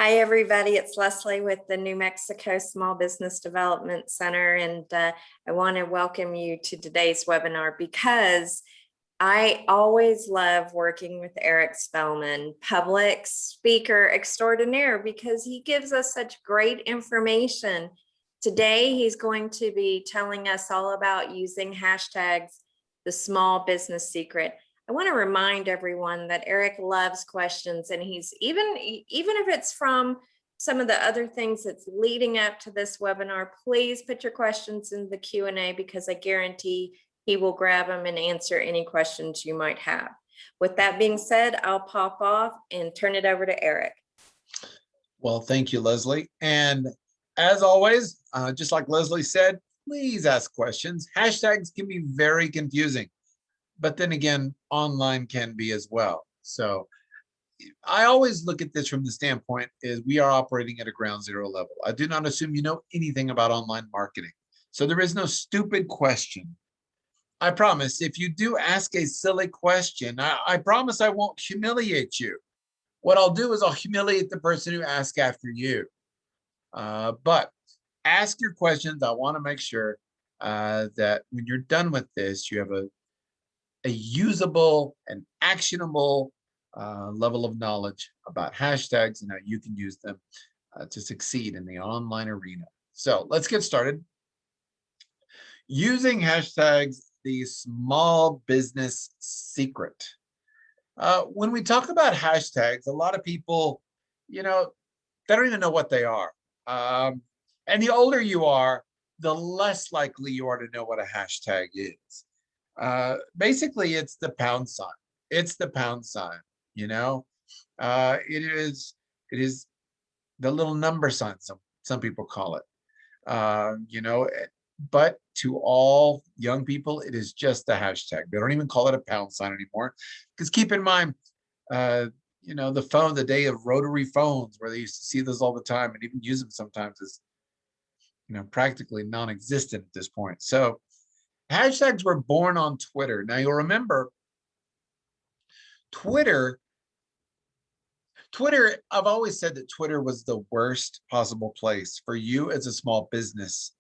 Hi, everybody. It's Leslie with the New Mexico Small Business Development Center, and I want to welcome you to today's webinar because I always love working with Eric Spellmann, public speaker extraordinaire, because he gives us such great information. Today, he's going to be telling us all about using hashtags, the small business secret. I want to remind everyone that Eric loves questions, and he's even if it's from some of the other things that's leading up to this webinar, please put your questions in the Q&A because I guarantee he will grab them and answer any questions you might have. With that being said, I'll pop off and turn it over to Eric. Well, thank you, Leslie. And as always, just like Leslie said, please ask questions. Hashtags can be very confusing, but then again, online can be as well. So I always look at this from the standpoint is we are operating at a ground zero level. I do not assume you know anything about online marketing. So there is no stupid question. I promise if you do ask a silly question, I promise I won't humiliate you. What I'll do is I'll humiliate the person who asked after you. But ask your questions. I want to make sure that when you're done with this, you have a usable and actionable level of knowledge about hashtags and how you can use them to succeed in the online arena. So let's get started. Using hashtags, the small business secret. When we talk about hashtags, a lot of people, they don't even know what they are. And the older you are, the less likely you are to know what a hashtag is. Basically, it's the pound sign. It's the pound sign, it is the little number sign, some people call it. But to all young people, it is just a hashtag. They don't even call it a pound sign anymore. Because keep in mind, the phone, the day of rotary phones, where they used to see those all the time and even use them sometimes, is practically non-existent at this point. So hashtags were born on Twitter. Now you'll remember Twitter, I've always said that Twitter was the worst possible place for you as a small business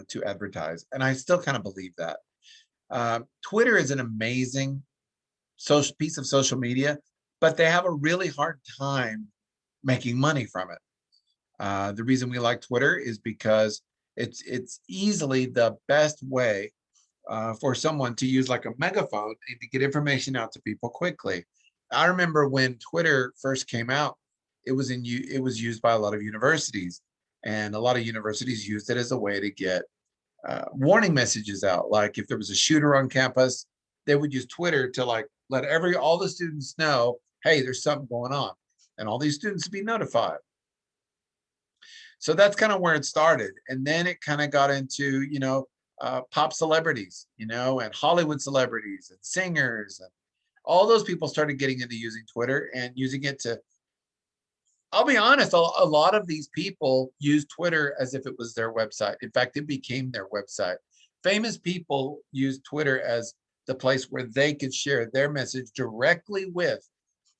to advertise. And I still kind of believe that. Twitter is an amazing piece of social media, but they have a really hard time making money from it. The reason we like Twitter is because it's easily the best way for someone to use like a megaphone and to get information out to people quickly. I remember when Twitter first came out, it was used by a lot of universities, and a lot of universities used it as a way to get warning messages out. Like if there was a shooter on campus, they would use Twitter to like let all the students know, hey, there's something going on, and all these students would be notified. So that's kind of where it started, and then it kind of got into pop celebrities, and Hollywood celebrities and singers, and all those people started getting into using Twitter and using it to, I'll be honest, a lot of these people use Twitter as if it was their website. In fact, it became their website. Famous people use Twitter as the place where they could share their message directly with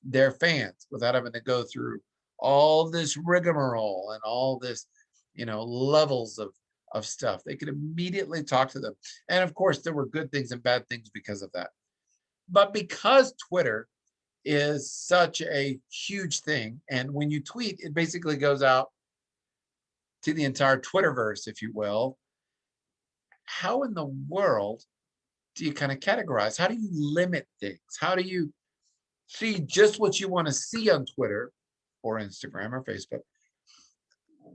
their fans without having to go through all this rigmarole and all this, levels of stuff. They could immediately talk to them. And of course, there were good things and bad things because of that. But because Twitter is such a huge thing, and when you tweet, it basically goes out to the entire Twitterverse, if you will, how in the world do you kind of categorize? How do you limit things? How do you see just what you want to see on Twitter or Instagram or Facebook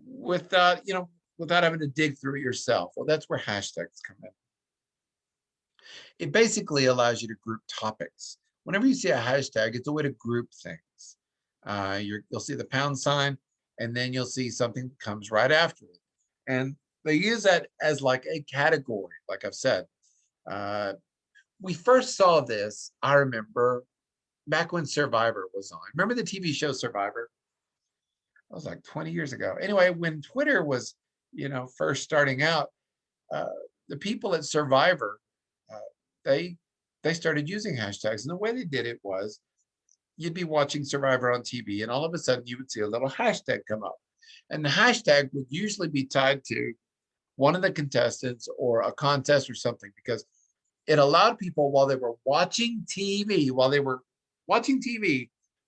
without having to dig through it yourself? Well, that's where hashtags come in. It basically allows you to group topics. Whenever you see a hashtag, it's a way to group things. You'll see the pound sign, and then you'll see something that comes right after it. And they use that as like a category, like I've said. We first saw this, I remember, back when Survivor was on. Remember the TV show Survivor? That was like 20 years ago. Anyway, when Twitter was, first starting out, the people at Survivor, they started using hashtags. And the way they did it was you'd be watching Survivor on TV, and all of a sudden you would see a little hashtag come up. And the hashtag would usually be tied to one of the contestants or a contest or something, because it allowed people while they were watching TV,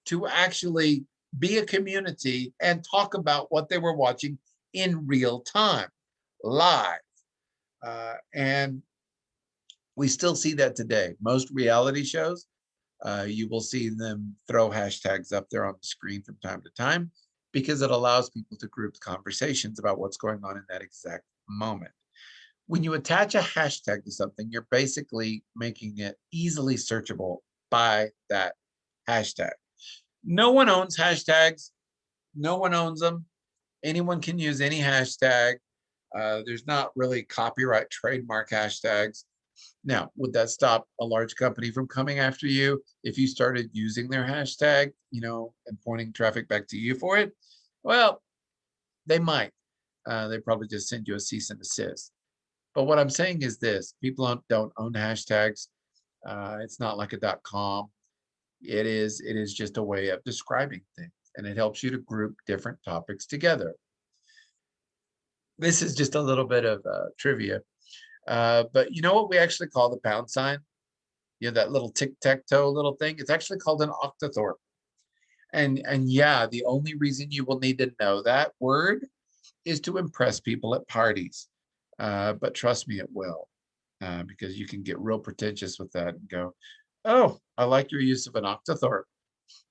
to actually be a community and talk about what they were watching in real time, live. And we still see that today. Most reality shows, you will see them throw hashtags up there on the screen from time to time, because it allows people to group conversations about what's going on in that exact moment. When you attach a hashtag to something, you're basically making it easily searchable by that hashtag. No one owns hashtags. No one owns them. Anyone can use any hashtag. There's not really copyright trademark hashtags. Now, would that stop a large company from coming after you if you started using their hashtag, and pointing traffic back to you for it? Well, they might. They probably just send you a cease and desist. But what I'm saying is this: people don't own hashtags. It's not like a .com. It is just a way of describing things, and it helps you to group different topics together. This is just a little bit of trivia. But you know what we actually call the pound sign? That little tic-tac-toe little thing. It's actually called an octothorpe. And yeah, the only reason you will need to know that word is to impress people at parties. But trust me, it will, because you can get real pretentious with that and go, "Oh, I like your use of an octothorpe,"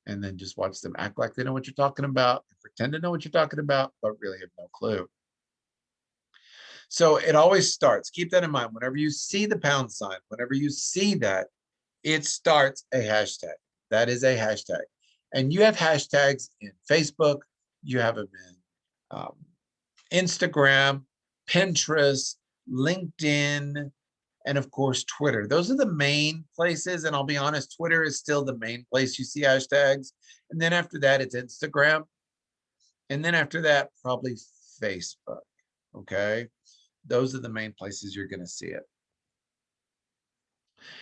and then just watch them act like they know what you're talking about and pretend to know what you're talking about, but really have no clue. So it always starts. Keep that in mind. Whenever you see the pound sign, whenever you see that, it starts a hashtag. That is a hashtag. And you have hashtags in Facebook, you have them in Instagram, Pinterest, LinkedIn, and of course, Twitter. Those are the main places. And I'll be honest, Twitter is still the main place you see hashtags. And then after that, it's Instagram. And then after that, probably Facebook. Okay. Those are the main places you're going to see it.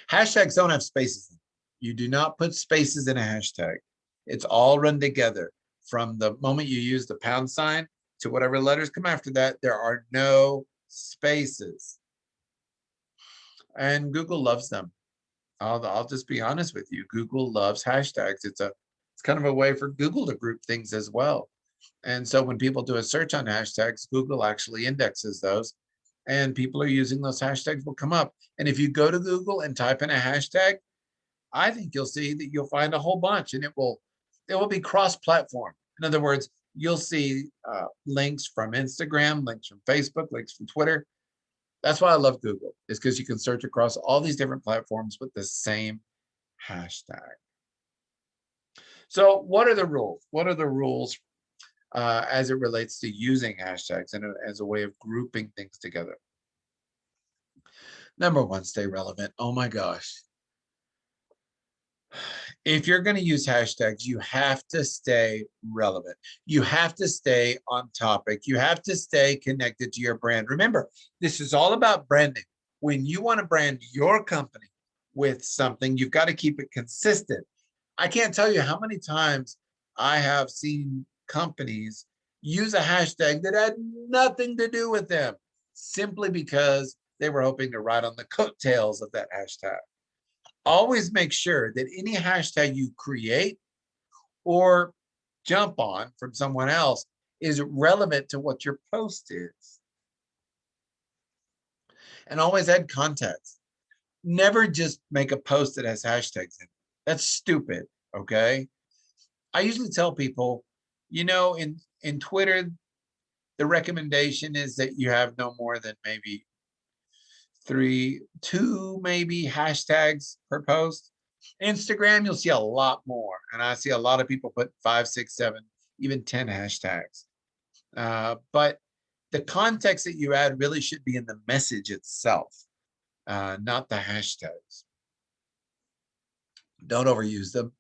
Hashtags don't have spaces. You do not put spaces in a hashtag. It's all run together. From the moment you use the pound sign to whatever letters come after that, there are no spaces. And Google loves them. I'll just be honest with you. Google loves hashtags. It's kind of a way for Google to group things as well. And so when people do a search on hashtags, Google actually indexes those, and people are using those hashtags will come up. And if you go to Google and type in a hashtag, I think you'll see that you'll find a whole bunch, and it will be cross-platform. In other words, you'll see links from Instagram, links from Facebook, links from Twitter. That's why I love Google, is because you can search across all these different platforms with the same hashtag. So what are the rules? What are the rules as it relates to using hashtags and as a way of grouping things together? Number one, stay relevant. Oh my gosh. If you're going to use hashtags, you have to stay relevant. You have to stay on topic. You have to stay connected to your brand. Remember, this is all about branding. When you want to brand your company with something, you've got to keep it consistent. I can't tell you how many times I have seen companies use a hashtag that had nothing to do with them, simply because they were hoping to ride on the coattails of that hashtag. Always make sure that any hashtag you create or jump on from someone else is relevant to what your post is. And always add context. Never just make a post that has hashtags in it. That's stupid, okay? I usually tell people, in Twitter, the recommendation is that you have no more than maybe two maybe hashtags per post. Instagram, you'll see a lot more. And I see a lot of people put 5, 6, 7, even 10 hashtags. But the context that you add really should be in the message itself, not the hashtags. Don't overuse them.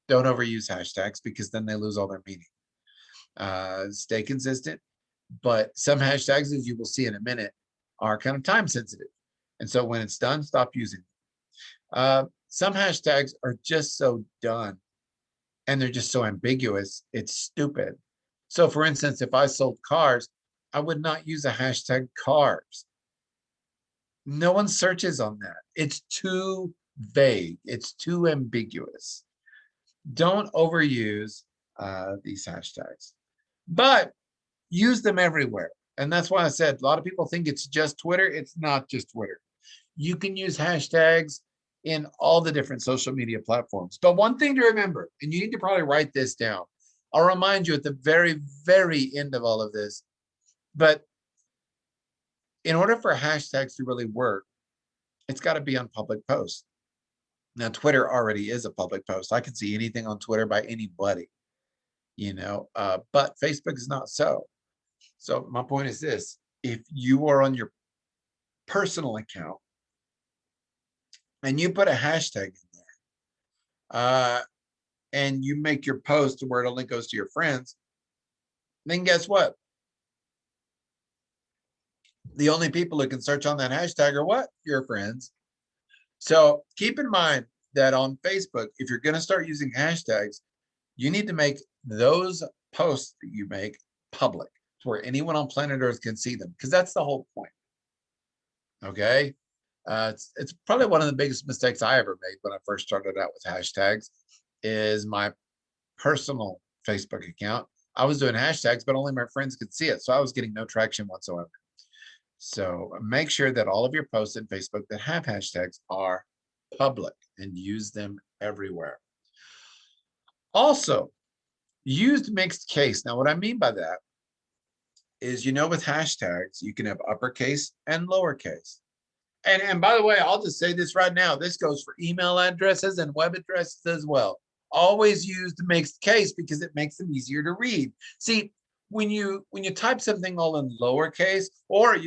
Don't overuse hashtags, because then they lose all their meaning. Stay consistent. But some hashtags, as you will see in a minute, are kind of time sensitive. And so when it's done, stop using them. Some hashtags are just so done and they're just so ambiguous, it's stupid. So for instance, if I sold cars, I would not use a hashtag cars. No one searches on that. It's too vague. It's too ambiguous. Don't overuse these hashtags, but use them everywhere. And that's why I said a lot of people think it's just Twitter. It's not just Twitter. You can use hashtags in all the different social media platforms. But one thing to remember, and you need to probably write this down. I'll remind you at the very, very end of all of this. But in order for hashtags to really work, it's got to be on public posts. Now, Twitter already is a public post. I can see anything on Twitter by anybody, but Facebook is not so. So my point is this: if you are on your personal account and you put a hashtag in there, and you make your post to where it only goes to your friends, then guess what? The only people who can search on that hashtag are what? Your friends. So keep in mind that on Facebook, if you're going to start using hashtags, you need to make those posts that you make public to where anyone on planet Earth can see them, because that's the whole point. Okay. It's probably one of the biggest mistakes I ever made when I first started out with hashtags is my personal Facebook account. I was doing hashtags, but only my friends could see it. So I was getting no traction whatsoever. So make sure that all of your posts in Facebook that have hashtags are public and use them everywhere. Also, used mixed case. Now, what I mean by that is, with hashtags, you can have uppercase and lowercase. And by the way, I'll just say this right now. This goes for email addresses and web addresses as well. Always use the mixed case because it makes them easier to read. See, when you type something all in lowercase, or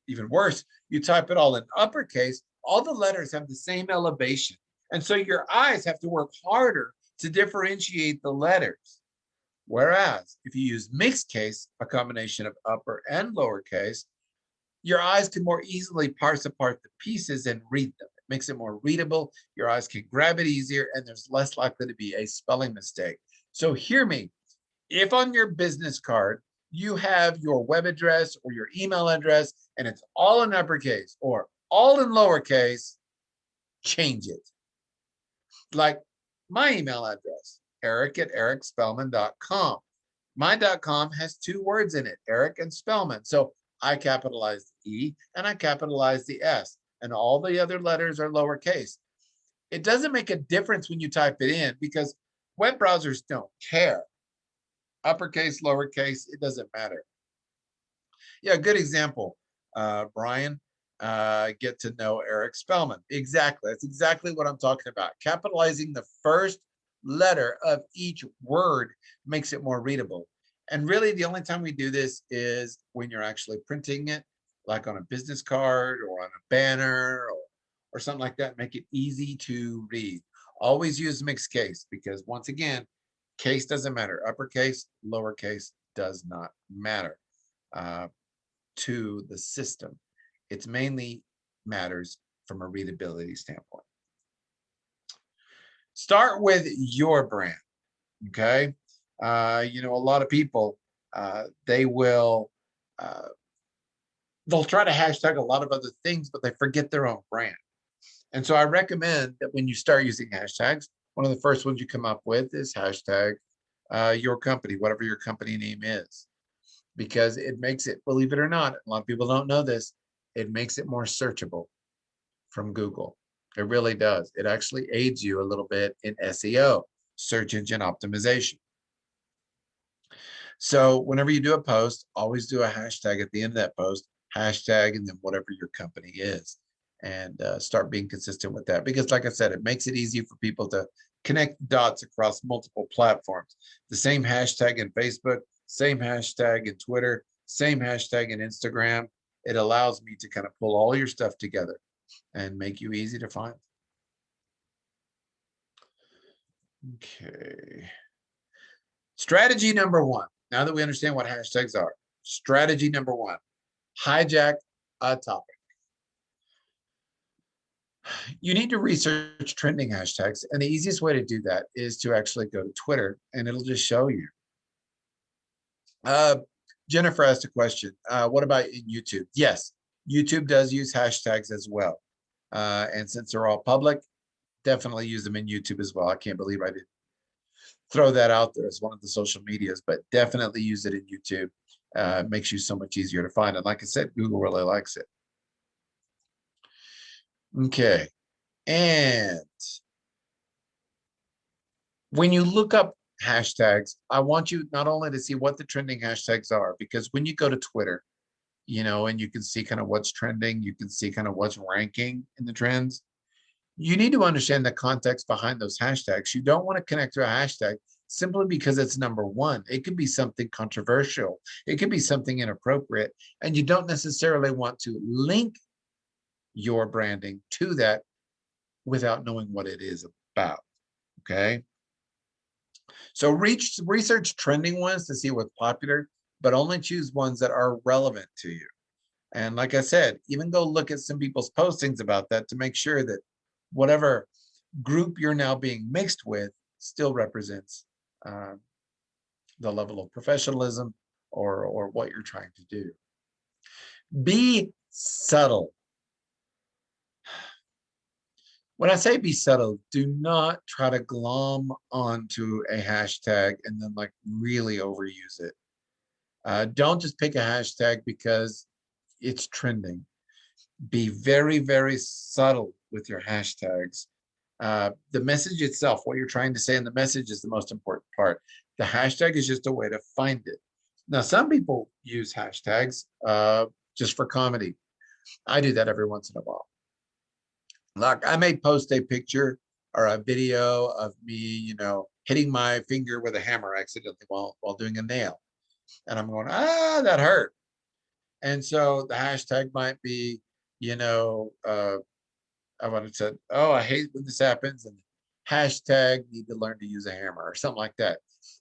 even worse, you type it all in uppercase, all the letters have the same elevation. And so your eyes have to work harder to differentiate the letters. Whereas if you use mixed case, a combination of upper and lowercase, your eyes can more easily parse apart the pieces and read them. It makes it more readable. Your eyes can grab it easier, and there's less likely to be a spelling mistake. So hear me. If on your business card, you have your web address or your email address, and it's all in uppercase or all in lowercase, change it. Like my email address, eric@ericspellmann.com. My .com has two words in it, Eric and Spellman. So I capitalize the E and I capitalize the S, and all the other letters are lowercase. It doesn't make a difference when you type it in because web browsers don't care. Uppercase, lowercase, it doesn't matter. Yeah, good example, Brian. Get to know Eric Spellman. Exactly. That's exactly what I'm talking about. Capitalizing the first letter of each word makes it more readable. And really, the only time we do this is when you're actually printing it, like on a business card or on a banner or something like that. Make it easy to read. Always use mixed case because, once again, case doesn't matter. Uppercase, lowercase does not matter to the system. It's mainly matters from a readability standpoint. Start with your brand. Okay. A lot of people, they will, they'll try to hashtag a lot of other things, but they forget their own brand. And so I recommend that when you start using hashtags, one of the first ones you come up with is hashtag your company, whatever your company name is, because it makes it, believe it or not, a lot of people don't know this, it makes it more searchable from Google. It really does. It actually aids you a little bit in SEO, search engine optimization. So whenever you do a post, always do a hashtag at the end of that post, hashtag, and then whatever your company is, and start being consistent with that. Because like I said, it makes it easy for people to connect dots across multiple platforms. The same hashtag in Facebook, same hashtag in Twitter, same hashtag in Instagram. It allows me to kind of pull all your stuff together and make you easy to find. Okay. Strategy number one. Now that we understand what hashtags are, strategy number one, hijack a topic. You need to research trending hashtags, and the easiest way to do that is to actually go to Twitter, and it'll just show you. Jennifer asked a question. What about in YouTube? Yes, YouTube does use hashtags as well. And since they're all public, definitely use them in YouTube as well. I can't believe I didn't throw that out there as one of the social medias, but definitely use it in YouTube. It makes you so much easier to find. And like I said, Google really likes it. Okay. And when you look up hashtags, I want you not only to see what the trending hashtags are, because when you go to Twitter, and you can see kind of what's trending, you can see kind of what's ranking in the trends. You need to understand the context behind those hashtags. You don't want to connect to a hashtag simply because it's number one. It could be something controversial. It could be something inappropriate. And you don't necessarily want to link your branding to that without knowing what it is about. Okay. So research trending ones to see what's popular, but only choose ones that are relevant to you. And like I said, even go look at some people's postings about that to make sure that whatever group you're now being mixed with still represents the level of professionalism or what you're trying to do. Be subtle. When I say be subtle, do not try to glom onto a hashtag and then like really overuse it. Don't just pick a hashtag because it's trending. Be very, very subtle with your hashtags. The message itself, what you're trying to say in the message is the most important part. The hashtag is just a way to find it. Now, some people use hashtags just for comedy. I do that every once in a while. Like I may post a picture or a video of me, hitting my finger with a hammer accidentally while doing a nail. And I'm going, that hurt. And so the hashtag might be, I would have said, oh, I hate when this happens, and hashtag need to learn to use a hammer or something like that,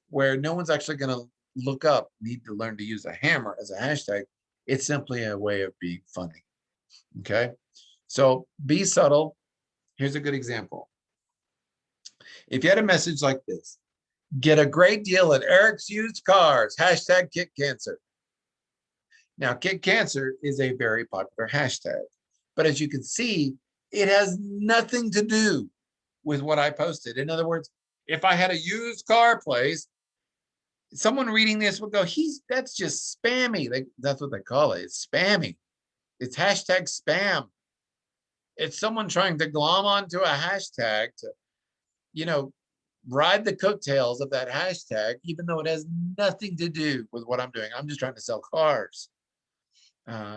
where no one's actually going to look up need to learn to use a hammer as a hashtag. It's simply a way of being funny. Okay. So be subtle. Here's a good example. If you had a message like this, get a great deal at Eric's Used Cars, hashtag kick cancer. Now, kick cancer is a very popular hashtag, but as you can see, it has nothing to do with what I posted. In other words, if I had a used car place, someone reading this would go, that's just spammy. That's what they call it. It's spammy. It's hashtag spam. It's someone trying to glom onto a hashtag to, ride the coattails of that hashtag, even though it has nothing to do with what I'm doing. I'm just trying to sell cars.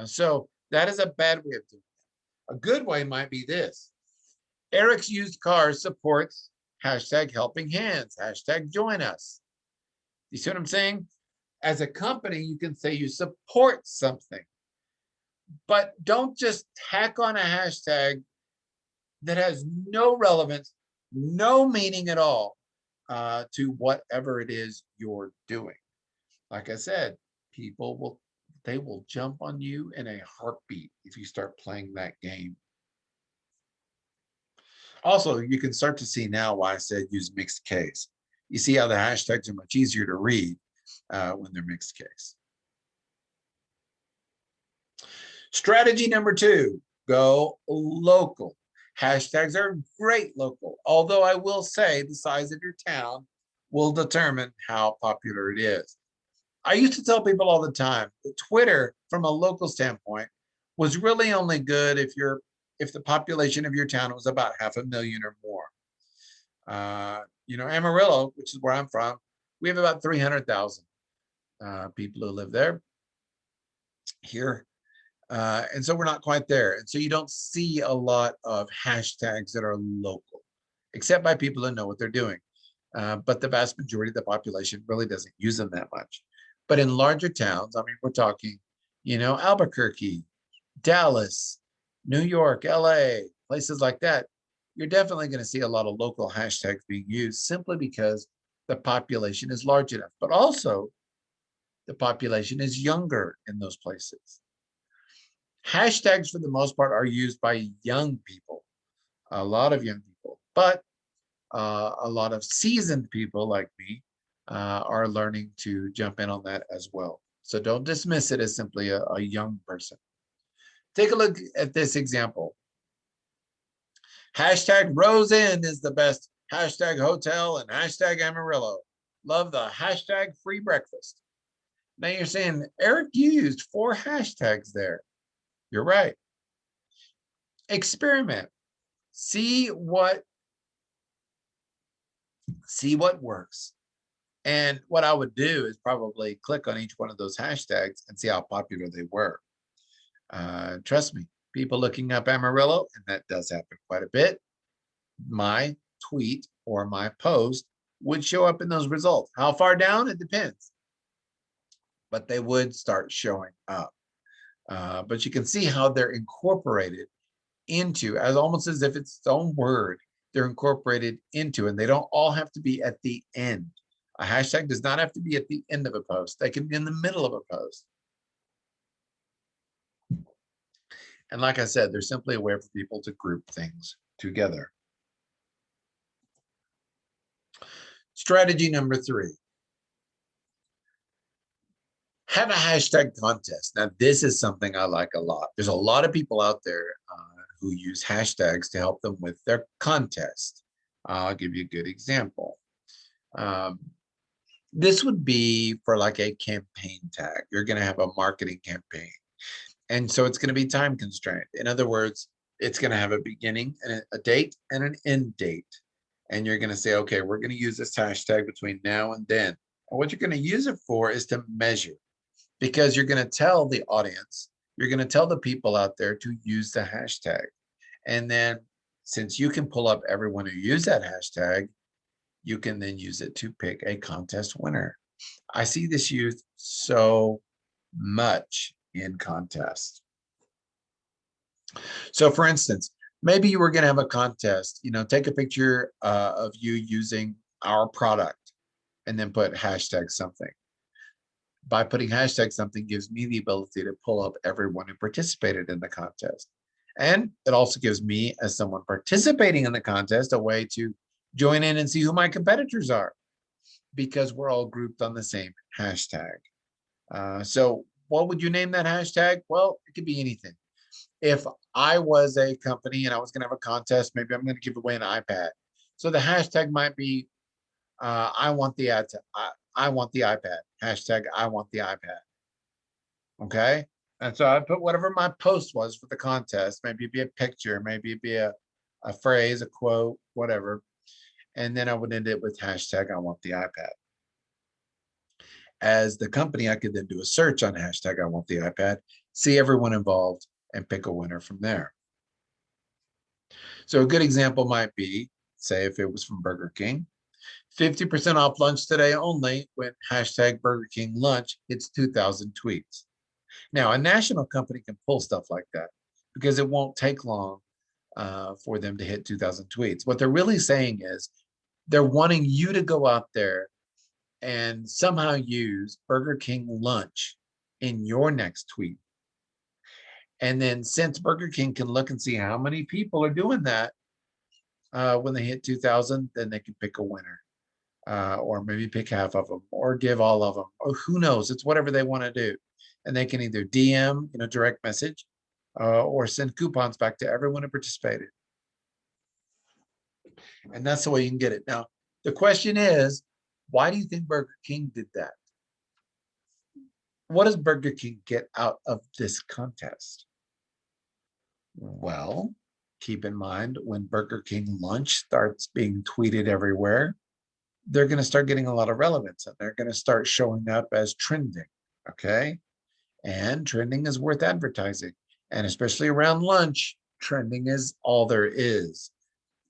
So that is a bad way of doing it. A good way might be this. Eric's Used Cars supports hashtag helping hands, hashtag join us. You see what I'm saying? As a company, you can say you support something, but don't just tack on a hashtag that has no relevance, no meaning at all to whatever it is you're doing. Like I said, they will jump on you in a heartbeat if you start playing that game. Also, you can start to see now why I said use mixed case. You see how the hashtags are much easier to read when they're mixed case. Strategy number 2, go local. Hashtags are great local, although I will say the size of your town will determine how popular it is. I used to tell people all the time that Twitter, from a local standpoint, was really only good if the population of your town was about 500,000 or more. Amarillo, which is where I'm from, we have about 300,000 people who live there here. And so we're not quite there. And so you don't see a lot of hashtags that are local, except by people who know what they're doing. But the vast majority of the population really doesn't use them that much. But in larger towns, I mean, we're talking, Albuquerque, Dallas, New York, LA, places like that, you're definitely going to see a lot of local hashtags being used simply because the population is large enough, but also the population is younger in those places. Hashtags, for the most part, are used by young people. a lot of young people, but a lot of seasoned people like me are learning to jump in on that as well. So don't dismiss it as simply a young person. Take a look at this example. Hashtag Rose Inn is the best hashtag hotel and hashtag Amarillo. Love the hashtag free breakfast. Now you're saying, Eric, you used 4 hashtags there. You're right. Experiment. See what works. And what I would do is probably click on each one of those hashtags and see how popular they were. Trust me, people looking up Amarillo, and that does happen quite a bit, my tweet or my post would show up in those results. How far down? It depends. But they would start showing up. But you can see how they're incorporated into, as almost as if it's its own word, they're incorporated into, and they don't all have to be at the end. A hashtag does not have to be at the end of a post. They can be in the middle of a post. And like I said, they're simply a way for people to group things together. Strategy number 3. Have a hashtag contest. Now, this is something I like a lot. There's a lot of people out there who use hashtags to help them with their contest. I'll give you a good example. This would be for like a campaign tag. You're going to have a marketing campaign. And so it's going to be time constrained. In other words, it's going to have a beginning and a date and an end date. And you're going to say, okay, we're going to use this hashtag between now and then. And what you're going to use it for is to measure, because you're going to tell the audience, you're going to tell the people out there to use the hashtag. And then since you can pull up everyone who used that hashtag, you can then use it to pick a contest winner. I see this used so much in contests. So for instance, maybe you were going to have a contest, take a picture of you using our product and then put hashtag something. By putting hashtag something gives me the ability to pull up everyone who participated in the contest. And it also gives me, as someone participating in the contest, a way to join in and see who my competitors are, because we're all grouped on the same hashtag. So what would you name that hashtag? Well, it could be anything. If I was a company and I was going to have a contest, maybe I'm going to give away an iPad. So the hashtag might be, I want the iPad. Hashtag I want the iPad. Okay. And so I put whatever my post was for the contest. Maybe it'd be a picture, maybe it'd be a phrase, a quote, whatever. And then I would end it with hashtag I want the iPad. As the company, I could then do a search on hashtag I want the iPad, see everyone involved, and pick a winner from there. So a good example might be, say if it was from Burger King, 50% off lunch today only when hashtag Burger King lunch hits 2,000 tweets. Now, a national company can pull stuff like that because it won't take long for them to hit 2,000 tweets. What they're really saying is they're wanting you to go out there and somehow use Burger King lunch in your next tweet. And then since Burger King can look and see how many people are doing that when they hit 2,000, then they can pick a winner. Or maybe pick half of them or give all of them, or who knows, it's whatever they want to do. And they can either DM, direct message, or send coupons back to everyone who participated. And that's the way you can get it. Now, the question is, why do you think Burger King did that? What does Burger King get out of this contest? Well, keep in mind when Burger King lunch starts being tweeted everywhere, they're going to start getting a lot of relevance and they're going to start showing up as trending. Okay. And trending is worth advertising. And especially around lunch, trending is all there is.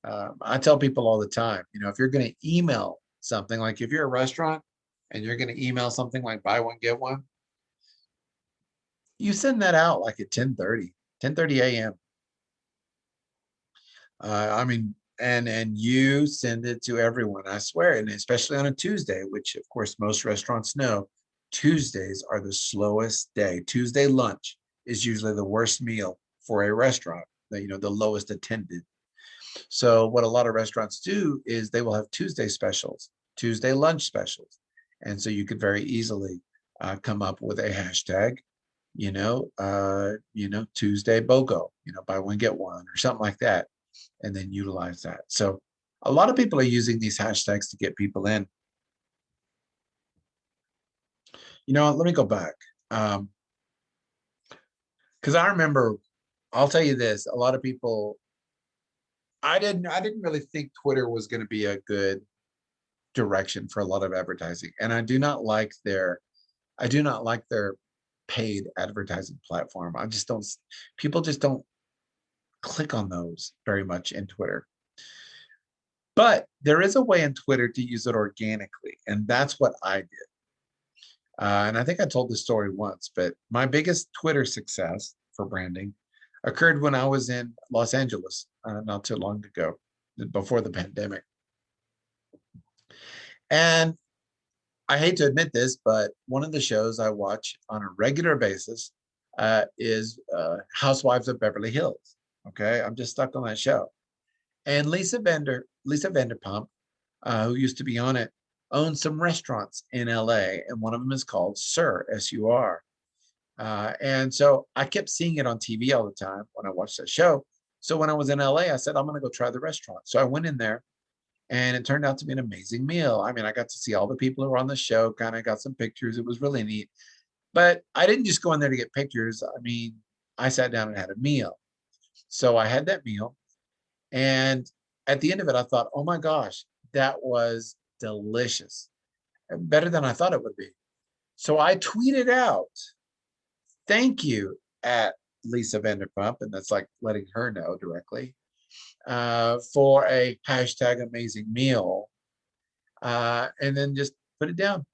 I tell people all the time, if you're going to email something, like if you're a restaurant and you're going to email something like buy one, get one, you send that out like at 10:30 a.m. I mean, and you send it to everyone, I swear, and especially on a Tuesday, which of course most restaurants know, Tuesdays are the slowest day. Tuesday lunch is usually the worst meal for a restaurant, the lowest attended. So what a lot of restaurants do is they will have Tuesday specials, Tuesday lunch specials. And so you could very easily come up with a hashtag, Tuesday BOGO, buy one, get one or something like that, and then utilize that. So a lot of people are using these hashtags to get people in. Let me go back. Because I remember, I'll tell you this, a lot of people, I didn't really think Twitter was going to be a good direction for a lot of advertising. And I do not like their paid advertising platform. People just don't click on those very much in Twitter. But there is a way in Twitter to use it organically. And that's what I did. And I think I told this story once, but my biggest Twitter success for branding occurred when I was in Los Angeles not too long ago, before the pandemic. And I hate to admit this, but one of the shows I watch on a regular basis is Housewives of Beverly Hills. Okay, I'm just stuck on that show. And Lisa Vanderpump, who used to be on it, owns some restaurants in LA, and one of them is called Sur, S-U-R. And so I kept seeing it on TV all the time when I watched that show. So when I was in LA, I said, I'm going to go try the restaurant. So I went in there, and it turned out to be an amazing meal. I mean, I got to see all the people who were on the show, kind of got some pictures. It was really neat. But I didn't just go in there to get pictures. I mean, I sat down and had a meal. So I had that meal. And at the end of it, I thought, oh my gosh, that was delicious. Better than I thought it would be. So I tweeted out, thank you at Lisa Vanderpump. And that's like letting her know directly for a hashtag amazing meal. And then just put it down.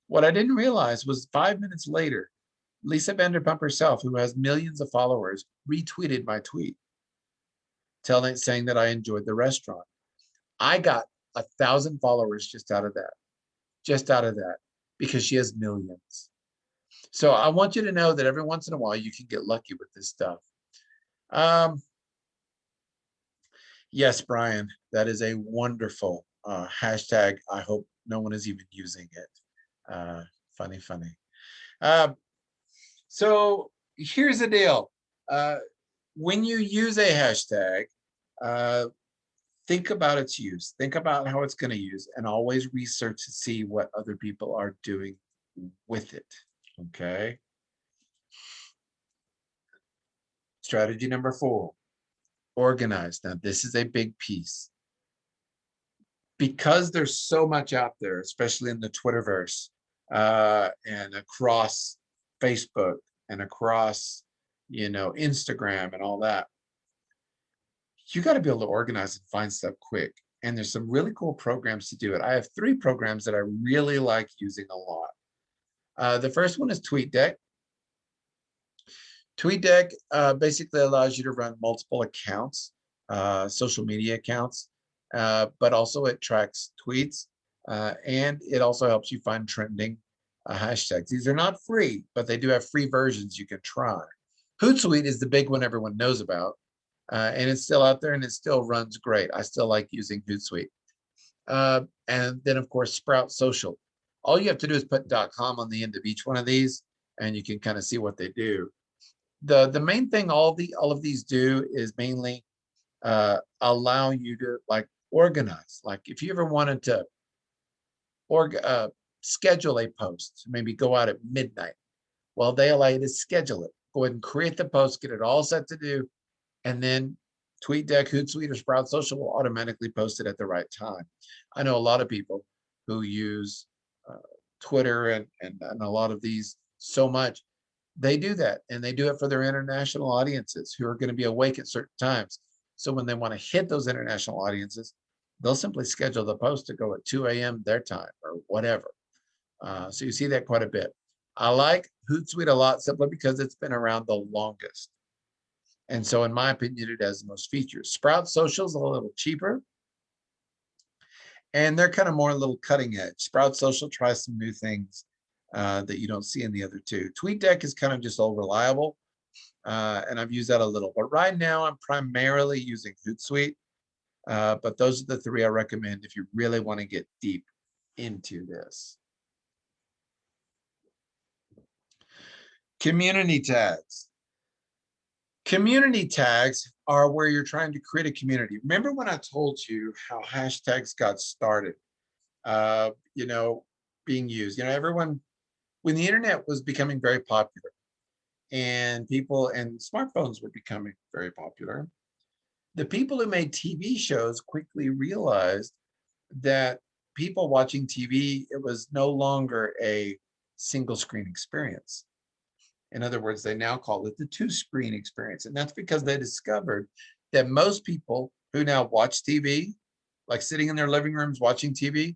What I didn't realize was 5 minutes later, Lisa Vanderpump herself, who has millions of followers, retweeted my tweet, saying that I enjoyed the restaurant. I got 1,000 followers just out of that, because she has millions. So I want you to know that every once in a while you can get lucky with this stuff. Yes, Brian, that is a wonderful hashtag. I hope no one is even using it. Funny. So here's the deal. When you use a hashtag, think about its use. Think about how it's going to use, and always research to see what other people are doing with it. Okay. Strategy number 4, organize. Now, this is a big piece. Because there's so much out there, especially in the Twitterverse and across Facebook and across, Instagram and all that, you got to be able to organize and find stuff quick. And there's some really cool programs to do it. I have 3 programs that I really like using a lot. The first one is TweetDeck. TweetDeck basically allows you to run multiple accounts, social media accounts, but also it tracks tweets, and it also helps you find trending hashtags. These are not free, but they do have free versions you can try. Hootsuite is the big one everyone knows about, and it's still out there and it still runs great. I still like using Hootsuite. And then, of course, Sprout Social. All you have to do is put .com on the end of each one of these, and you can kind of see what they do. The main thing all of these do is mainly allow you to organize. Like if you ever wanted to schedule a post, maybe go out at midnight, well, they allow you to schedule it. Go ahead and create the post, get it all set to do, and then TweetDeck, Hootsuite, or Sprout Social will automatically post it at the right time. I know a lot of people who use Twitter and a lot of these so much. They do that, and they do it for their international audiences who are going to be awake at certain times. So when they want to hit those international audiences, they'll simply schedule the post to go at 2 a.m. their time or whatever. So you see that quite a bit. I like Hootsuite a lot simply because it's been around the longest. And so in my opinion, it has the most features. Sprout Social is a little cheaper, and they're kind of more a little cutting edge. Sprout Social tries some new things that you don't see in the other two. TweetDeck is kind of just all reliable. And I've used that a little, but right now I'm primarily using Hootsuite. But those are the three I recommend if you really want to get deep into this. Community tags. Community tags are where you're trying to create a community. Remember when I told you how hashtags got started, you know, being used, you know, everyone, when the internet was becoming very popular and people and smartphones were becoming very popular, the people who made TV shows quickly realized that people watching TV, it was no longer a single screen experience. In other words, they now call it the two-screen experience. And that's because they discovered that most people who now watch TV, like sitting in their living rooms watching TV,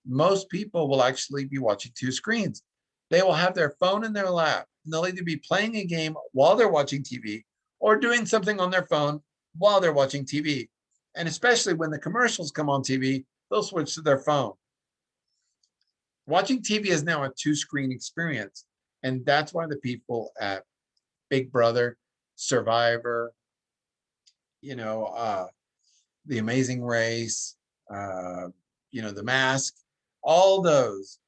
most people will actually be watching two screens. They will have their phone in their lap, and they'll either be playing a game while they're watching TV or doing something on their phone while they're watching TV. And especially when the commercials come on TV, they'll switch to their phone. Watching TV is now a two-screen experience. And that's why the people at Big Brother, Survivor, you know, The Amazing Race, you know, The Mask, all those,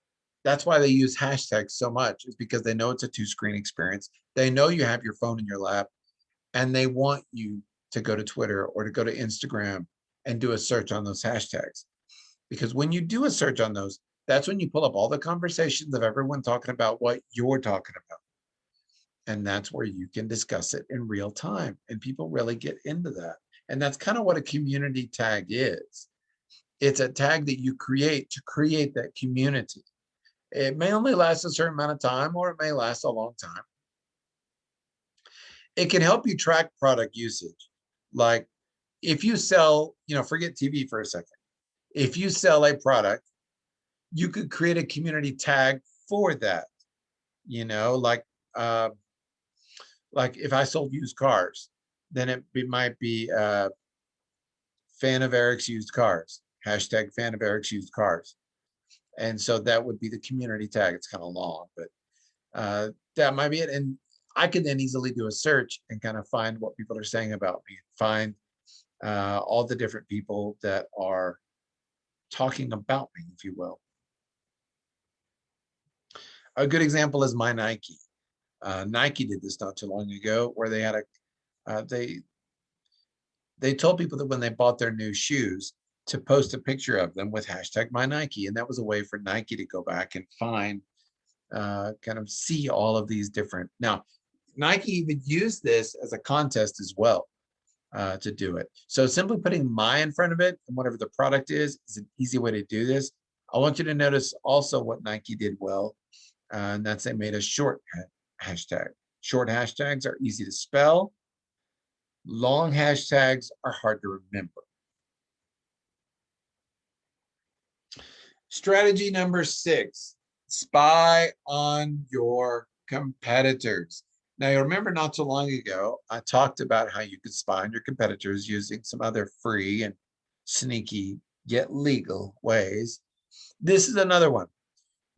that's why they use hashtags so much, is because they know it's a two-screen experience. They know you have your phone in your lap, and they want you to go to Twitter or to go to Instagram and do a search on those hashtags. Because when you do a search on those, that's when you pull up all the conversations of everyone talking about what you're talking about. And that's where you can discuss it in real time. And people really get into that. And that's kind of what a community tag is. It's a tag that you create to create that community. It may only last a certain amount of time, or it may last a long time. It can help you track product usage. Like if you sell, you know, forget TV for a second. If you sell a product, you could create a community tag for that. You know, like if I sold used cars, then it might be fan of Eric's used cars, hashtag fan of Eric's used cars. And so that would be the community tag. It's kind of long, but that might be it. And I can then easily do a search and kind of find what people are saying about me, find all the different people that are talking about me, if you will. A good example is my Nike. Nike did this not too long ago, where they had they told people that when they bought their new shoes to post a picture of them with hashtag my Nike, and that was a way for Nike to go back and find, kind of see all of these different. Now, Nike even used this as a contest as well to do it. So simply putting my in front of it and whatever the product is an easy way to do this. I want you to notice also what Nike did well, and that's they made a short hashtag. Short hashtags are easy to spell. Long hashtags are hard to remember. Strategy number 6, spy on your competitors. Now, you remember not so long ago, I talked about how you could spy on your competitors using some other free and sneaky yet legal ways. This is another one.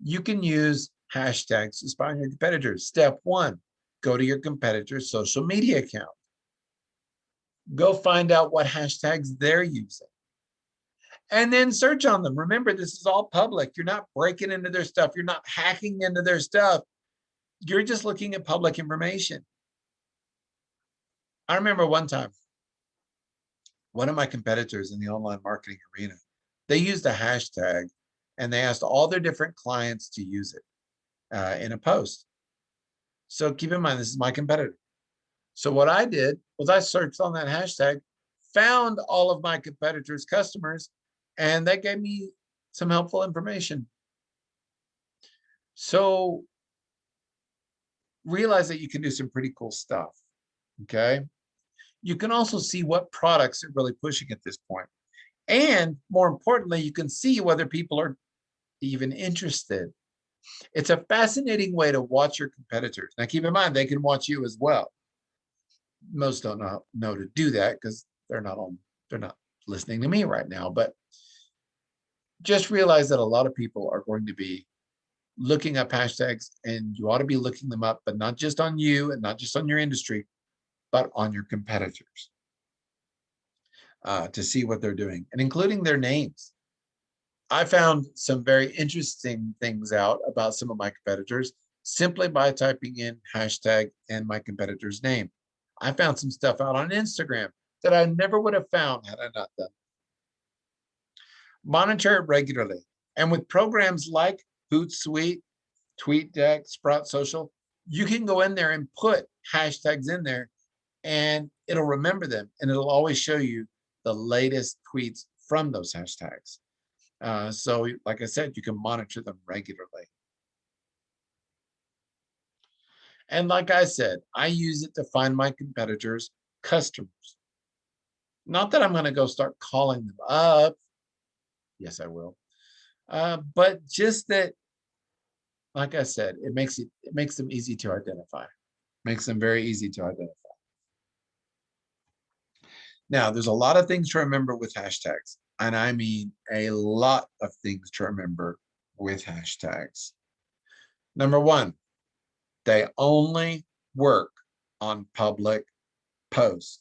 You can use hashtags to spy on your competitors. Step 1, go to your competitor's social media account. Go find out what hashtags they're using. And then search on them. Remember, this is all public. You're not breaking into their stuff. You're not hacking into their stuff. You're just looking at public information. I remember one time, one of my competitors in the online marketing arena, they used a hashtag and they asked all their different clients to use it in a post. So keep in mind, this is my competitor. So what I did was I searched on that hashtag, found all of my competitors' customers, and that gave me some helpful information. So realize that you can do some pretty cool stuff, okay? You can also see what products are really pushing at this point. And more importantly, you can see whether people are even interested. It's a fascinating way to watch your competitors. Now, keep in mind, they can watch you as well. Most don't know to do that because they're not listening to me right now. But just realize that a lot of people are going to be looking up hashtags, and you ought to be looking them up, but not just on you and not just on your industry, but on your competitors to see what they're doing and including their names. I found some very interesting things out about some of my competitors simply by typing in hashtag and my competitor's name. I found some stuff out on Instagram that I never would have found had I not done. Monitor it regularly. And with programs like Hootsuite, TweetDeck, Sprout Social, you can go in there and put hashtags in there and it'll remember them and it'll always show you the latest tweets from those hashtags. So like I said, you can monitor them regularly. And like I said, I use it to find my competitors' customers. Not that I'm going to go start calling them up. Yes, I will. But just that, like I said, it makes them easy to identify. Makes them very easy to identify. Now, there's a lot of things to remember with hashtags, and I mean a lot of things to remember with hashtags. Number one, they only work on public posts.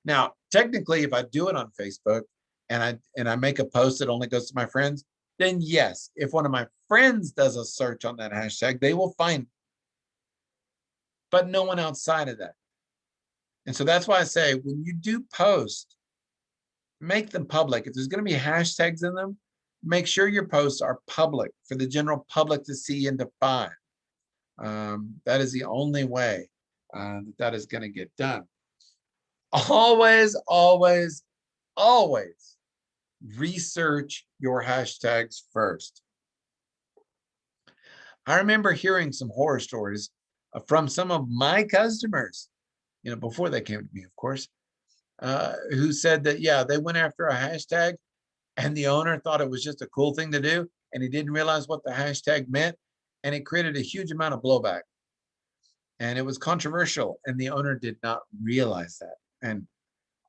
Now, technically, if I do it on Facebook and I make a post that only goes to my friends, then yes, if one of my friends does a search on that hashtag, they will find it, but no one outside of that. And so that's why I say when you do post, make them public. If there's going to be hashtags in them, make sure your posts are public for the general public to see and to find. That is the only way that is going to get done. Always, always, always research your hashtags first. I remember hearing some horror stories from some of my customers, before they came to me, of course, who said that, yeah, they went after a hashtag and the owner thought it was just a cool thing to do. And he didn't realize what the hashtag meant. And it created a huge amount of blowback. And it was controversial. And the owner did not realize that. And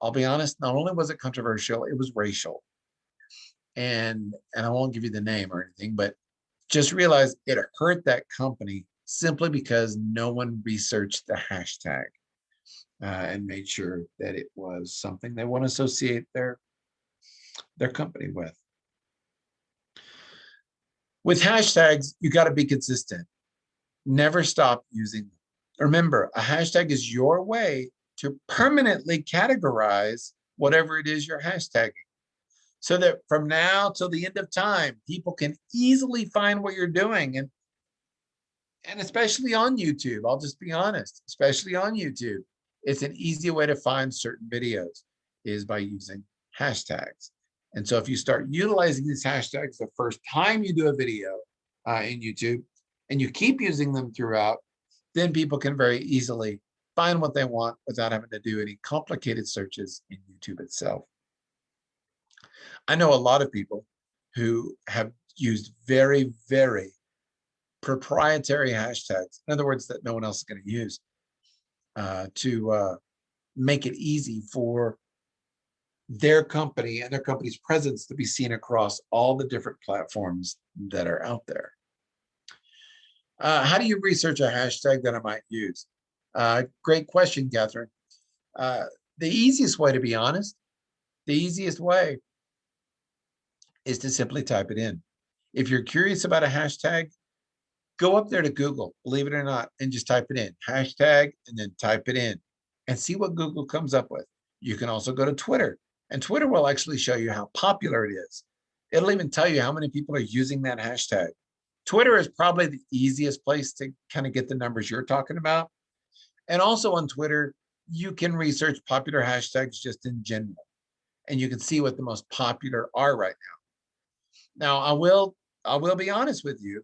I'll be honest, not only was it controversial, it was racial. And I won't give you the name or anything, but just realize it hurt that company simply because no one researched the hashtag and made sure that it was something they want to associate their company with. With hashtags, you got to be consistent. Never stop using them. Remember, a hashtag is your way to permanently categorize whatever it is you're hashtagging, so that from now till the end of time, people can easily find what you're doing. And especially on YouTube, I'll just be honest, especially on YouTube, it's an easy way to find certain videos is by using hashtags. And so if you start utilizing these hashtags the first time you do a video in YouTube and you keep using them throughout, then people can very easily find what they want without having to do any complicated searches in YouTube itself. I know a lot of people who have used very, very proprietary hashtags, in other words, that no one else is going to use, to make it easy for their company and their company's presence to be seen across all the different platforms that are out there. How do you research a hashtag that I might use? Great question, Catherine. The easiest way, to be honest, the easiest way is to simply type it in. If you're curious about a hashtag, go up there to Google, believe it or not, and just type it in, hashtag, and then type it in and see what Google comes up with. You can also go to Twitter, and Twitter will actually show you how popular it is. It'll even tell you how many people are using that hashtag. Twitter is probably the easiest place to kind of get the numbers you're talking about. And also on Twitter, you can research popular hashtags just in general, and you can see what the most popular are right now. Now, I will be honest with you.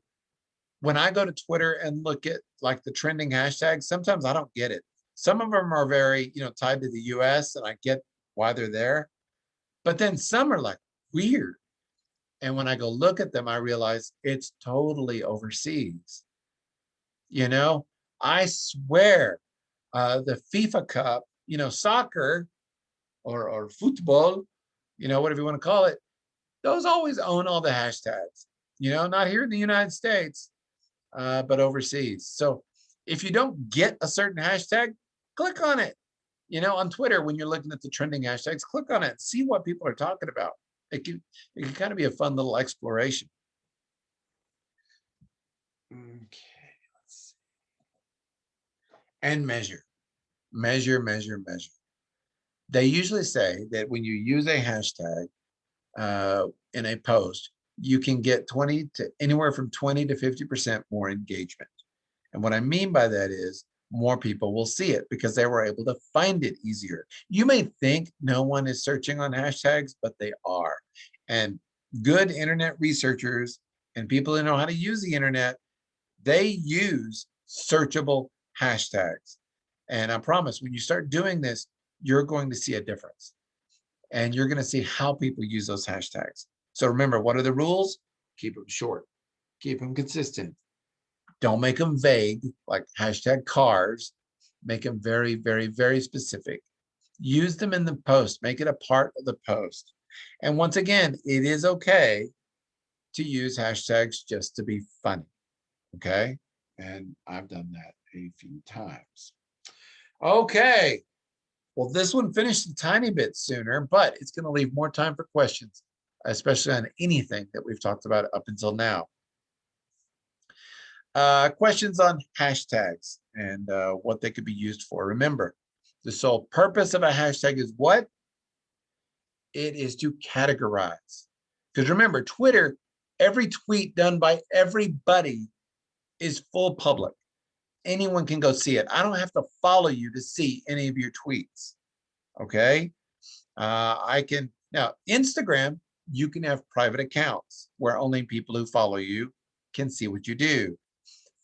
When I go to Twitter and look at like the trending hashtags, sometimes I don't get it. Some of them are very, tied to the US, and I get why they're there. But then some are like weird. And when I go look at them, I realize it's totally overseas. I swear the FIFA Cup, soccer or football, whatever you want to call it, those always own all the hashtags. Not here in the United States. but overseas. So if you don't get a certain hashtag, click on it. On Twitter, when you're looking at the trending hashtags, click on it, see what people are talking about. It can kind of be a fun little exploration. Okay, let's see. And measure. Measure. They usually say that when you use a hashtag in a post, you can get anywhere from 20 to 50% more engagement. And what I mean by that is more people will see it because they were able to find it easier. You may think no one is searching on hashtags, but they are. And good internet researchers and people who know how to use the internet, they use searchable hashtags. And I promise when you start doing this, you're going to see a difference. And you're going to see how people use those hashtags. So remember, what are the rules? Keep them short, keep them consistent. Don't make them vague, like hashtag cars. Make them very, very, very specific. Use them in the post, make it a part of the post. And once again, it is okay to use hashtags just to be funny. Okay. And I've done that a few times. Okay. Well, this one finished a tiny bit sooner, but it's going to leave more time for questions, especially on anything that we've talked about up until now. Questions on hashtags and what they could be used for. Remember, the sole purpose of a hashtag is what? It is to categorize. Because remember, Twitter, every tweet done by everybody is full public. Anyone can go see it. I don't have to follow you to see any of your tweets. Okay. I can now Instagram, you can have private accounts where only people who follow you can see what you do.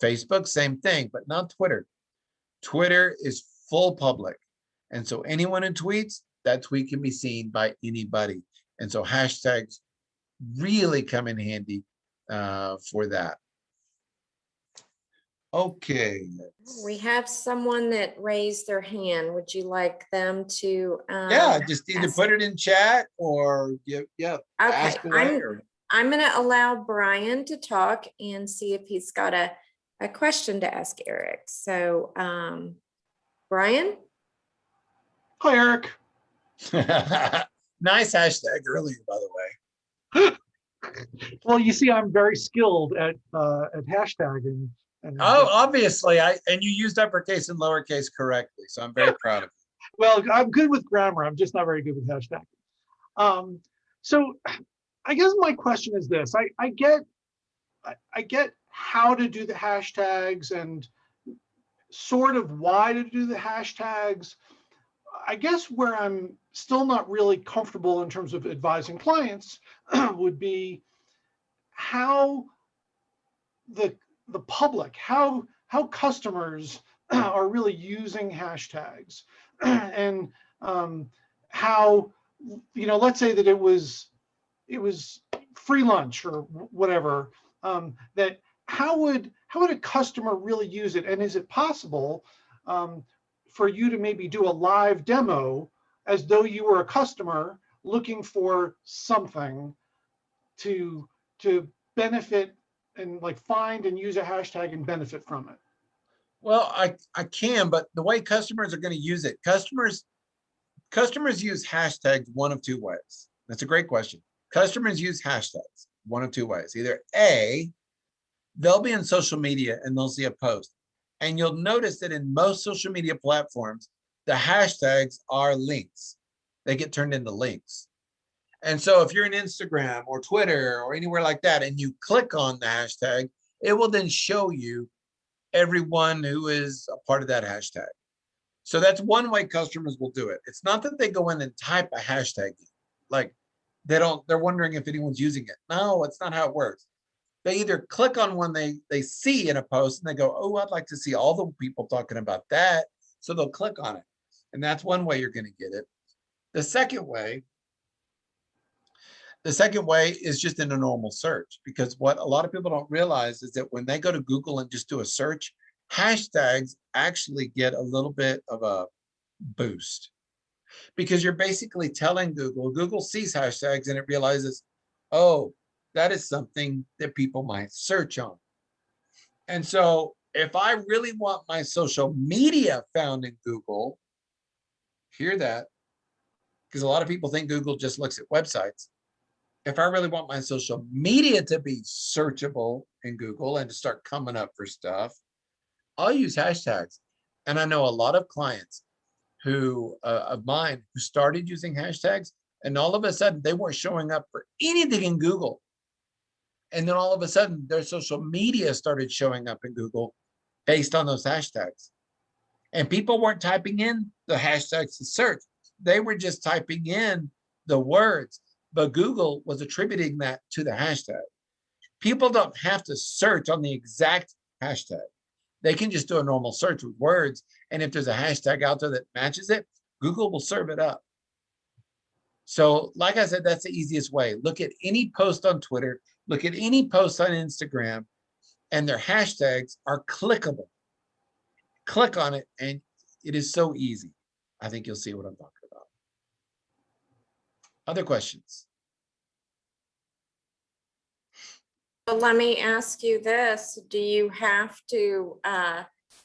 Facebook, same thing, but not Twitter. Twitter is full public. And so anyone who tweets, that tweet can be seen by anybody. And so hashtags really come in handy for that. Okay. We have someone that raised their hand. Would you like them to? Yeah, just either ask? put it in chat or ask away. Or... I'm going to allow Brian to talk and see if he's got a question to ask Eric. So, Brian? Hi, Eric. Nice hashtag earlier, by the way. Well, you see, I'm very skilled at hashtagging. Obviously, and you used uppercase and lowercase correctly, so I'm very proud of you. Well, I'm good with grammar. I'm just not very good with hashtagging. So, I guess my question is this: I get how to do the hashtags and sort of why to do the hashtags. I guess where I'm still not really comfortable in terms of advising clients would be how the public, how customers are really using hashtags, and how, let's say that it was free lunch or whatever, that how would a customer really use it, and is it possible for you to maybe do a live demo as though you were a customer looking for something to benefit and like find and use a hashtag and benefit from it? Well, I can, but the way customers are going to use it, customers use hashtags one of two ways. That's a great question. Customers use hashtags one of two ways. Either A, they'll be in social media and they'll see a post. And you'll notice that in most social media platforms, the hashtags are links. They get turned into links. And so if you're in Instagram or Twitter or anywhere like that, and you click on the hashtag, it will then show you everyone who is a part of that hashtag. So that's one way customers will do it. It's not that they go in and type a hashtag, like they're wondering if anyone's using it. No, it's not how it works. They either click on one they see in a post and they go, oh, I'd like to see all the people talking about that. So they'll click on it. And that's one way you're going to get it. The second way is just in a normal search, because what a lot of people don't realize is that when they go to Google and just do a search, hashtags actually get a little bit of a boost, because you're basically telling Google sees hashtags and it realizes, oh, that is something that people might search on. And so if I really want my social media found in Google, hear that, because a lot of people think Google just looks at websites. If I really want my social media to be searchable in Google and to start coming up for stuff, I'll use hashtags. And I know a lot of clients who of mine who started using hashtags, and all of a sudden they weren't showing up for anything in Google. And then all of a sudden their social media started showing up in Google based on those hashtags. And people weren't typing in the hashtags to search. They were just typing in the words, but Google was attributing that to the hashtag. People don't have to search on the exact hashtag. They can just do a normal search with words. And if there's a hashtag out there that matches it, Google will serve it up. So like I said, that's the easiest way. Look at any post on Twitter, look at any post on Instagram, and their hashtags are clickable. Click on it, and it is so easy. I think you'll see what I'm talking about. Other questions? Well, let me ask you this. Do you have to,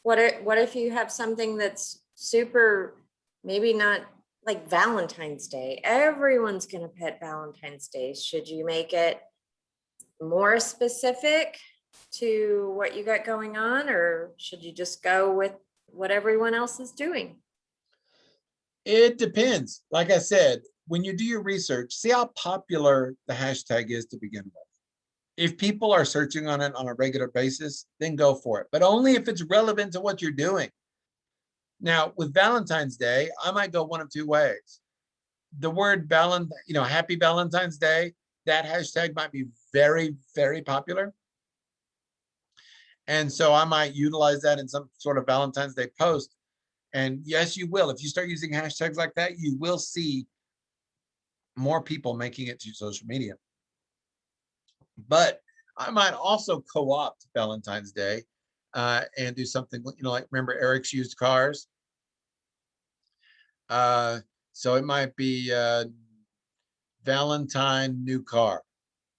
what if you have something that's super, maybe not like Valentine's Day? Everyone's gonna put Valentine's Day. Should you make it more specific to what you got going on, or should you just go with what everyone else is doing? It depends. Like I said, when you do your research, see how popular the hashtag is to begin with. If people are searching on it on a regular basis, then go for it, but only if it's relevant to what you're doing. Now, with Valentine's Day, I might go one of two ways. The word happy Valentine's Day, that hashtag might be very, very popular. And so I might utilize that in some sort of Valentine's Day post. And yes, you will. If you start using hashtags like that, you will see more people making it to social media. But I might also co-opt Valentine's Day and do something, like remember Eric's used cars? So it might be Valentine new car,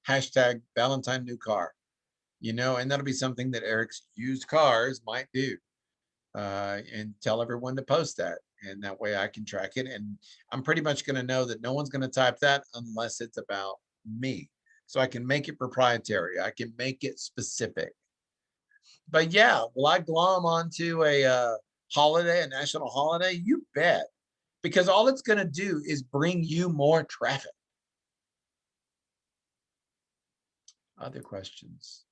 hashtag Valentine new car, and that'll be something that Eric's used cars might do and tell everyone to post that. And that way I can track it. And I'm pretty much going to know that no one's going to type that unless it's about me. So I can make it proprietary. I can make it specific. But yeah, will I glom onto a holiday, a national holiday? You bet. Because all it's going to do is bring you more traffic. Other questions?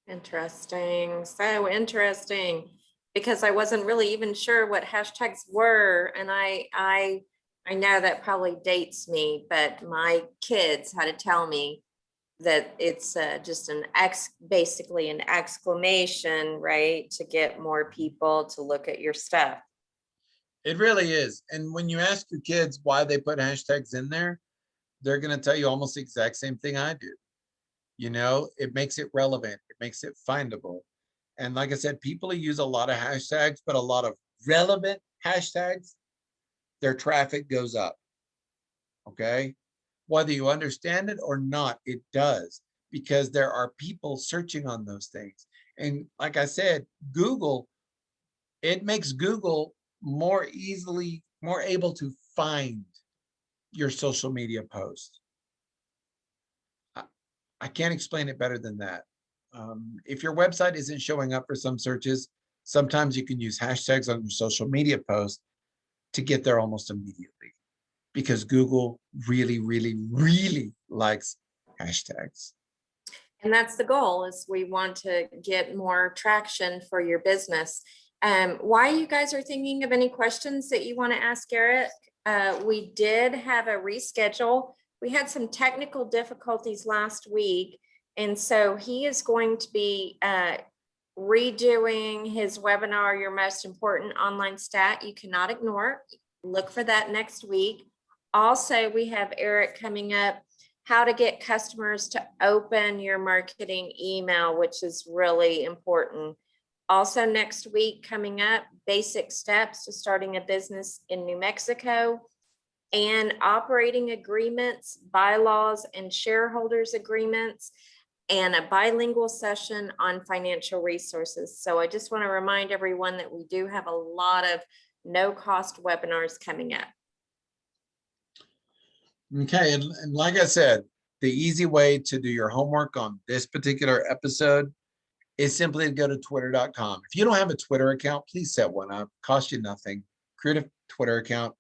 Interesting, so interesting, because I wasn't really even sure what hashtags were, and I know that probably dates me, but my kids had to tell me that it's just basically an exclamation, right, to get more people to look at your stuff. It really is. And when you ask your kids why they put hashtags in there, they're going to tell you almost the exact same thing I do. It makes it relevant. It makes it findable. And like I said, people who use a lot of hashtags, but a lot of relevant hashtags, their traffic goes up. Okay. Whether you understand it or not, it does, because there are people searching on those things. And like I said, it makes Google more able to find your social media post. I can't explain it better than that. If your website isn't showing up for some searches, sometimes you can use hashtags on your social media post to get there almost immediately, because Google really, really, really likes hashtags. And that's the goal, is we want to get more traction for your business. Why you guys are thinking of any questions that you want to ask Eric? We did have a reschedule. We had some technical difficulties last week, and so he is going to be redoing his webinar, Your Most Important Online Stat You Cannot Ignore. Look for that next week. Also, we have Eric coming up, how to get customers to open your marketing email, which is really important. Also next week coming up, basic steps to starting a business in New Mexico, and operating agreements, bylaws, and shareholders agreements. and a bilingual session on financial resources. So I just want to remind everyone that we do have a lot of no-cost webinars coming up. Okay, and like I said, the easy way to do your homework on this particular episode is simply to go to twitter.com. If you don't have a Twitter account, please set one up. Cost you nothing. Create a Twitter account.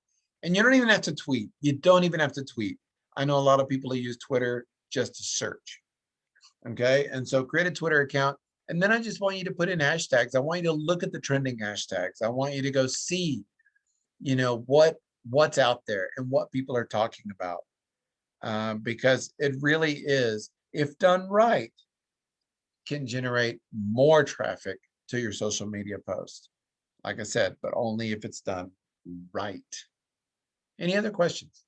And you don't even have to tweet. You don't even have to tweet. I know a lot of people who use Twitter just to search. Okay, and so create a Twitter account. And then I just want you to put in hashtags. I want you to look at the trending hashtags. I want you to go see, what's out there and what people are talking about. Because it really is, if done right, can generate more traffic to your social media post. Like I said, but only if it's done right. Any other questions?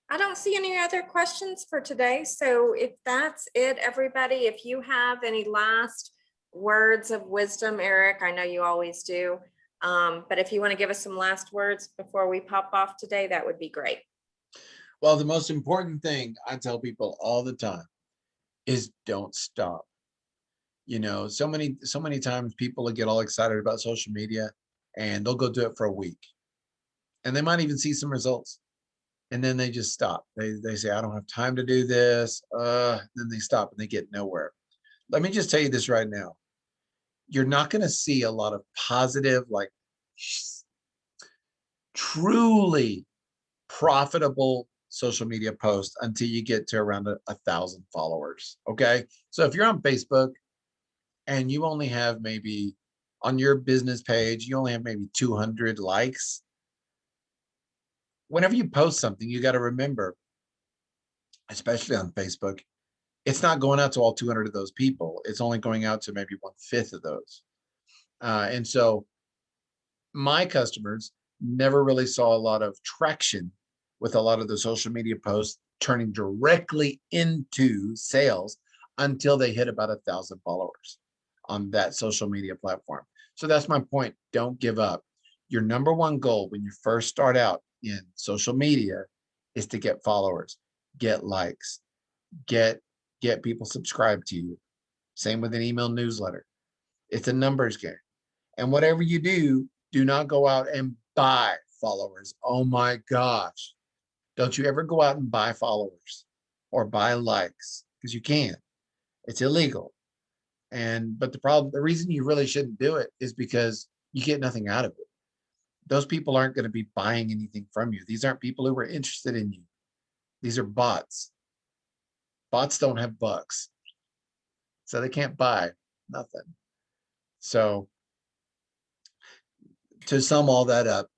I don't see any other questions for today. So if that's it, everybody, if you have any last words of wisdom, Eric, I know you always do. But if you want to give us some last words before we pop off today, that would be great. Well, the most important thing I tell people all the time is don't stop. So many times people get all excited about social media and they'll go do it for a week. And they might even see some results. And then they just stop. They say, I don't have time to do this. Then they stop and they get nowhere. Let me just tell you this right now. You're not going to see a lot of positive, like truly profitable social media posts until you get to around 1,000 followers. Okay. So if you're on Facebook and you only have maybe on your business page, you only have maybe 200 likes. Whenever you post something, you got to remember, especially on Facebook, it's not going out to all 200 of those people. It's only going out to maybe 1/5 of those. And so my customers never really saw a lot of traction with a lot of the social media posts turning directly into sales until they hit about 1,000 followers on that social media platform. So that's my point. Don't give up. Your number one goal when you first start out in social media is to get followers, get likes, get people subscribed to you. Same with an email newsletter. It's a numbers game. And whatever you do, do not go out and buy followers. Oh my gosh. Don't you ever go out and buy followers or buy likes, because you can't. It's illegal. But the reason you really shouldn't do it is because you get nothing out of it. Those people aren't going to be buying anything from you. These aren't people who are interested in you. These are bots. Bots don't have bucks, so they can't buy nothing. So to sum all that up,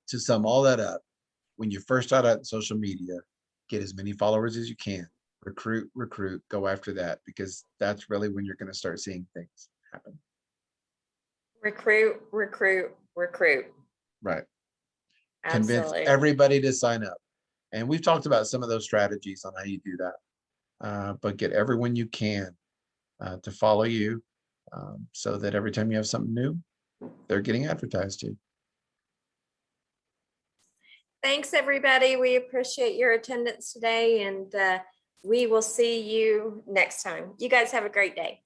when you first start out in social media, get as many followers as you can. Recruit, go after that, because that's really when you're going to start seeing things happen. Recruit. Right. Absolutely. Convince everybody to sign up. And we've talked about some of those strategies on how you do that. But get everyone you can to follow you, so that every time you have something new, they're getting advertised to. Thanks, everybody. We appreciate your attendance today, and we will see you next time. You guys have a great day.